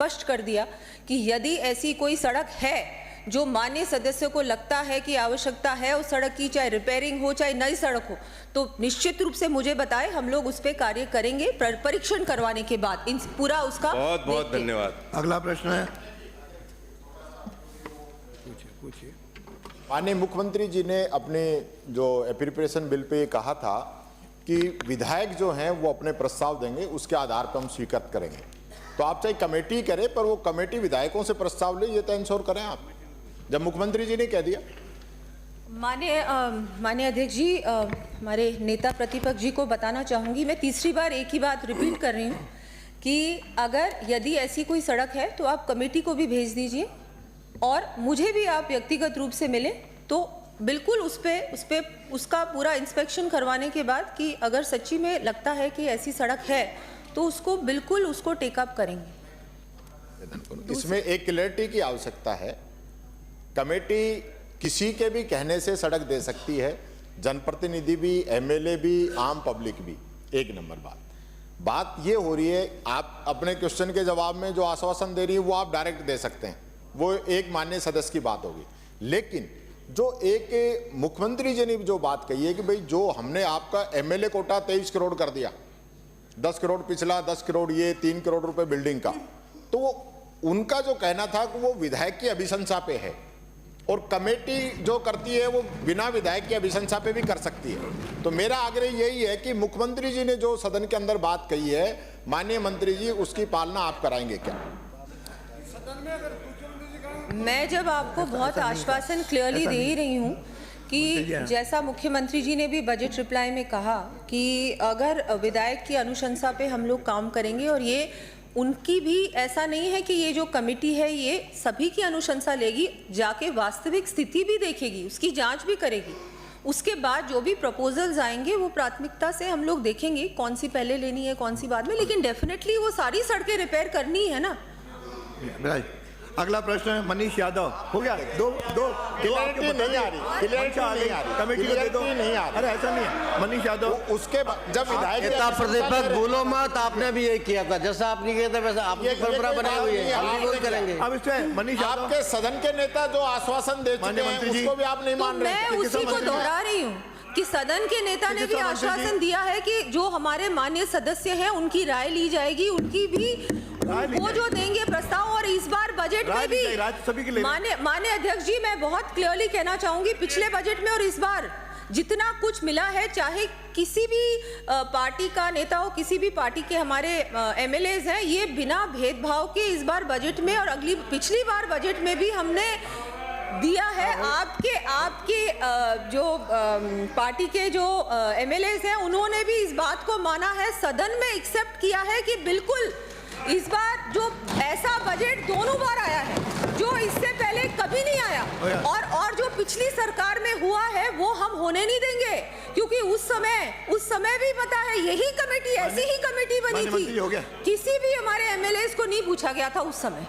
स्पष्ट कर दिया कि यदि ऐसी कोई सड़क है जो माननीय सदस्य को लगता है कि आवश्यकता है उस सड़क की, चाहे रिपेयरिंग हो चाहे नई सड़क हो, तो निश्चित रूप से मुझे बताएं, हम लोग उस पर कार्य करेंगे परीक्षण करवाने के बाद पूरा उसका। बहुत बहुत धन्यवाद। अगला प्रश्न है, पूछिए। माननीय मुख्यमंत्री जी ने अपने जो एप्रोप्रिएशन बिल पे कहा था कि विधायक जो हैं वो अपने प्रस्ताव देंगे, उसके आधार पर हम स्वीकृत करेंगे। तो आप चाहे कमेटी करें, पर वो कमेटी विधायकों से प्रस्ताव ले, ये तो इंश्योर करें आप, जब मुख्यमंत्री जी ने कह दिया। माननीय अध्यक्ष जी, हमारे नेता प्रतिपक्ष जी को बताना चाहूंगी, मैं तीसरी बार एक ही बात रिपीट कर रही हूँ कि अगर यदि ऐसी कोई सड़क है तो आप कमेटी को भी भेज दीजिए और मुझे भी आप व्यक्तिगत रूप से मिले, तो बिल्कुल उसका पूरा इंस्पेक्शन करवाने के बाद कि अगर सच्ची में लगता है कि ऐसी सड़क है तो उसको बिल्कुल उसको टेकअप करेंगे। इसमें एक क्लैरिटी की आवश्यकता है। कमेटी किसी के भी कहने से सड़क दे सकती है, जनप्रतिनिधि भी, एमएलए भी, आम पब्लिक भी। एक नंबर बात ये हो रही है, आप अपने क्वेश्चन के जवाब में जो आश्वासन दे रही है वो आप डायरेक्ट दे सकते हैं, वो एक माननीय सदस्य की बात होगी। लेकिन जो एक मुख्यमंत्री जी ने जो बात कही है कि भाई जो हमने आपका एमएलए कोटा 23 करोड़ कर दिया, 10 करोड़ पिछला, 10 करोड़ ये, 3 करोड़ रुपए बिल्डिंग का, तो उनका जो कहना था कि वो विधायक की अभिशंसा पे है और कमेटी जो करती है वो बिना विधायक की अभिशंसा पे भी कर सकती है। तो मेरा आग्रह यही है कि मुख्यमंत्री जी ने जो सदन के अंदर बात कही है, माननीय मंत्री जी, उसकी पालना आप कराएंगे क्या? मैं जब आपको बहुत आश्वासन क्लियरली दे ही रही हूँ कि जैसा मुख्यमंत्री जी ने भी बजट रिप्लाई में कहा कि अगर विधायक की अनुशंसा पे हम लोग काम करेंगे, और ये उनकी भी ऐसा नहीं है कि ये जो कमेटी है ये सभी की अनुशंसा लेगी, जाके वास्तविक स्थिति भी देखेगी, उसकी जांच भी करेगी। उसके बाद जो भी प्रपोजल्स आएंगे वो प्राथमिकता से हम लोग देखेंगे कौन सी पहले लेनी है कौन सी बाद में, लेकिन डेफिनेटली वो सारी सड़कें रिपेयर करनी है ना। अगला प्रश्न है मनीष यादव। हो गया, दो क्लैरिटी नहीं आ रही, क्लैरिटी नहीं आ रही, कमेटी को दे दो। नहीं आ रही। अरे ऐसा नहीं है मनीष यादव, उसके बाद जब विधायक प्रतिपक्ष बोलो मत, आपने भी यही किया था, जैसा आपने किया था वैसा आपकी परंपरा बनाई हुई है, हम भी वही करेंगे। अब इसमें मनीष यादव, आपके सदन के नेता जो आश्वासन दे चुके हैं उसको भी आप नहीं मान रहे। मैं उसी को दोहरा रही हूँ कि सदन के नेता ने भी आश्वासन दिया है कि जो हमारे माननीय सदस्य हैं उनकी राय ली जाएगी, उनकी भी वो जो देंगे प्रस्ताव, और इस बार बजट में भी माननीय अध्यक्ष जी, मैं बहुत क्लियरली कहना चाहूंगी, पिछले बजट में और इस बार जितना कुछ मिला है, चाहे किसी भी पार्टी का नेता हो, किसी भी पार्टी के हमारे एमएलएज हैं, ये बिना भेदभाव के इस बार बजट में और पिछली बार बजट में भी हमने दिया है। आपके जो पार्टी के जो एमएलएज हैं उन्होंने भी इस बात को माना है, सदन में एक्सेप्ट किया है कि बिल्कुल इस बार जो ऐसा बजट दोनों बार आया है जो इससे पहले कभी नहीं आया, और जो पिछली सरकार में हुआ है वो हम होने नहीं देंगे, क्योंकि उस समय भी पता है यही कमेटी, ऐसी ही कमेटी बनी थी, किसी भी हमारे एमएलएज को नहीं पूछा गया था उस समय।